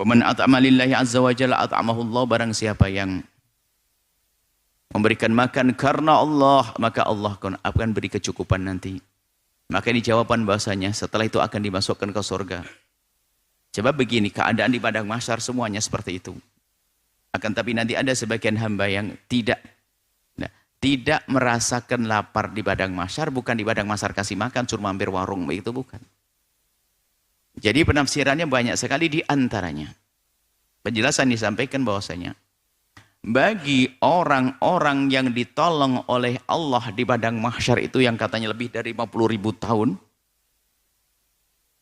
Wa man at'ama lillahi azza wa jalla at'amahu Allah, barang siapa yang memberikan makan karena Allah, maka Allah akan beri kecukupan nanti. Maka ini jawaban bahasanya setelah itu akan dimasukkan ke surga. Coba begini, keadaan di padang mahsyar semuanya seperti itu. Akan tapi nanti ada sebagian hamba yang tidak merasakan lapar di padang mahsyar, bukan di padang mahsyar kasih makan, suruh mampir warung, begitu bukan. Jadi penafsirannya banyak sekali, di antaranya penjelasan disampaikan bahwasanya bagi orang-orang yang ditolong oleh Allah di padang mahsyar itu yang katanya lebih dari 50.000 tahun,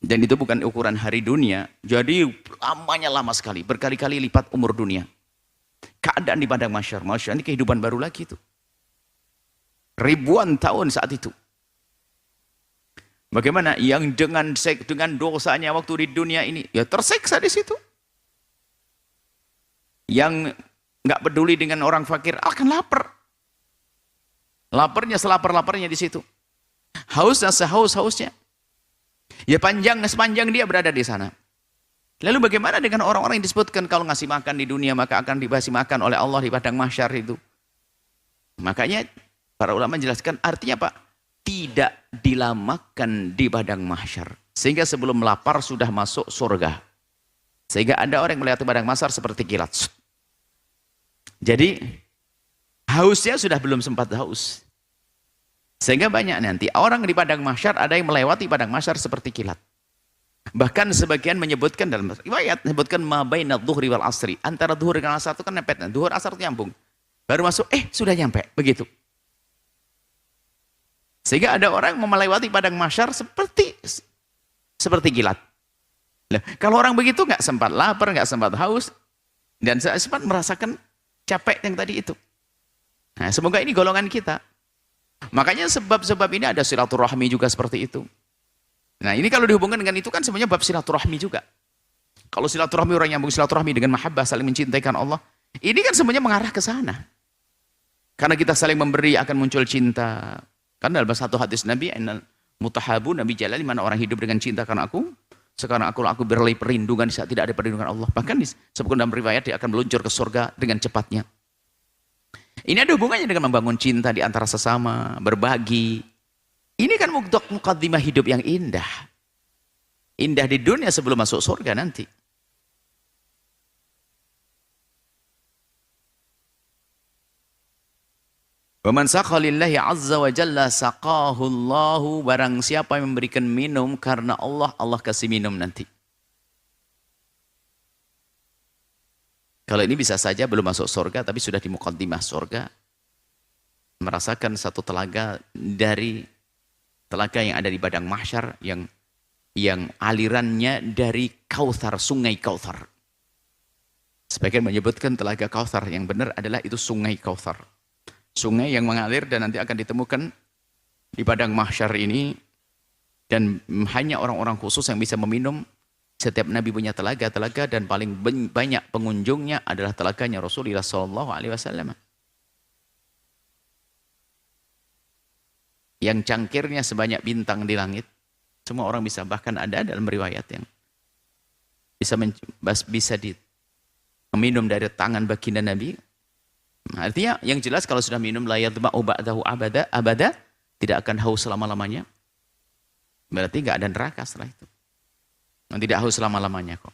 dan itu bukan ukuran hari dunia, jadi lamanya lama sekali, berkali-kali lipat umur dunia. Keadaan di padang mahsyar, mahsyar ini kehidupan baru lagi itu. Ribuan tahun saat itu. Bagaimana yang dengan dosanya waktu di dunia ini, ya tersiksa di situ. Yang nggak peduli dengan orang fakir akan lapar. Laparnya selapar-laparnya di situ. Hausnya sehaus-hausnya. Ya sepanjang dia berada di sana. Lalu bagaimana dengan orang-orang yang disebutkan kalau ngasih makan di dunia maka akan dikasih makan oleh Allah di padang mahsyar itu? Makanya para ulama menjelaskan artinya apa? Tidak dilamakan di padang mahsyar. Sehingga sebelum lapar sudah masuk surga. Sehingga ada orang yang melihat padang mahsyar seperti kilat. Jadi hausnya sudah belum sempat haus. Sehingga banyak nanti orang di padang mahsyar ada yang melewati padang mahsyar seperti kilat. Bahkan sebagian menyebutkan dalam riwayat menyebutkan ma baina dhuhri wal asri, antara zuhur dengan asar itu kan mepet, zuhur asar itu nyambung. Baru masuk sudah nyampe, begitu. Sehingga ada orang yang melewati padang mahsyar seperti kilat. Nah, kalau orang begitu nggak sempat lapar, nggak sempat haus, dan sempat merasakan capek yang tadi itu. Nah, semoga ini golongan kita. Makanya sebab-sebab ini ada silaturahmi juga seperti itu. Nah, ini kalau dihubungkan dengan itu kan sebenarnya bab silaturahmi juga. Kalau silaturahmi, orang yang silaturahmi dengan mahabbah, saling mencintaikan Allah, ini kan sebenarnya mengarah ke sana. Karena kita saling memberi akan muncul cinta. Kan dalam satu hadis Nabi, innal mutahabu Nabi jalali, mana orang hidup dengan cinta karena aku, sekarang aku berlai perlindungan saat tidak ada perlindungan Allah. Bahkan disebutkan dalam riwayat dia akan meluncur ke surga dengan cepatnya. Ini ada hubungannya dengan membangun cinta di antara sesama, berbagi. Ini kan mukaddimah hidup yang indah. Indah di dunia sebelum masuk surga nanti. Wa man saqa lillahi azza wa jalla saqahu Allahu, barang siapa yang memberikan minum karena Allah, Allah kasih minum nanti. Kalau ini bisa saja belum masuk surga tapi sudah di mukaddimah surga, merasakan satu telaga dari telaga yang ada di padang mahsyar yang alirannya dari Kautsar, sungai Kautsar. Sebagian menyebutkan telaga Kautsar, yang benar adalah itu sungai Kautsar. Sungai yang mengalir dan nanti akan ditemukan di padang mahsyar ini, dan hanya orang-orang khusus yang bisa meminum. Setiap Nabi punya telaga-telaga dan paling banyak pengunjungnya adalah telaganya Rasulullah SAW. Yang cangkirnya sebanyak bintang di langit. Semua orang bisa, bahkan ada dalam riwayat yang bisa meminum dari tangan baginda Nabi. Artinya yang jelas kalau sudah minum la yadma'u ba'dahu abada, tidak akan haus selama-lamanya. Berarti nggak ada neraka setelah itu. Tidak haus selama-lamanya kok.